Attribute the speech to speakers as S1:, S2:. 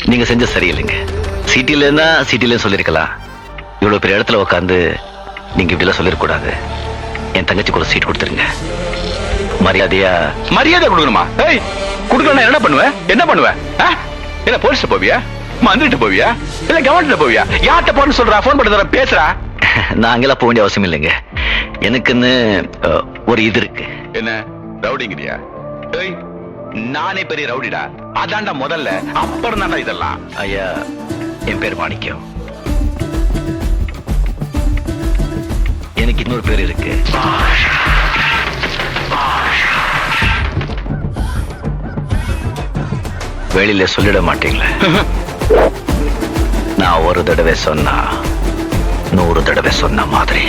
S1: நீங்க செஞ்ச சரியில்லைங்க. சிட்டில இருந்தா சிட்டில சொல்லிருக்கலாம். இவ்வளவு பெரிய இடத்துல உட்காந்து நீங்க இப்படி எல்லாம் சொல்லிருக்கூடாது. என் தங்கச்சிக்கு ஒரு சீட் கொடுத்துருங்க. மரியாதையா.
S2: மரியாதை கொடுக்கணுமா? ஏய், கொடுக்கணும் என்ன பண்ணுவேன்? என்ன பண்ணுவேன்? என்ன போலீஸ் போவியா? மந்திரிட்டு போவியா? இல்ல கவர்மெண்ட்ல போவியா? யார்கிட்ட போன்னு சொல்றா? போன் பண்ணி பேசுறா.
S1: நான் அங்கெல்லாம் போக வேண்டிய அவசியம் இல்லைங்க. எனக்குன்னு ஒரு இது இருக்கு.
S2: என்ன ரவுடிங்கிறியா? ஏய், நானே பெரிய ரவுடிடா. அதான்டா முதல்ல, அப்புறம் தான்டா இதெல்லாம்.
S1: ஐயா, என் பேர் மாணிக்கம். எனக்கு இன்னொரு பேர் இருக்கு. வெளியில சொல்லிட மாட்டீங்களே. நான் ஒரு தடவை சொன்னா 100 தடவை சொன்ன மாதிரி.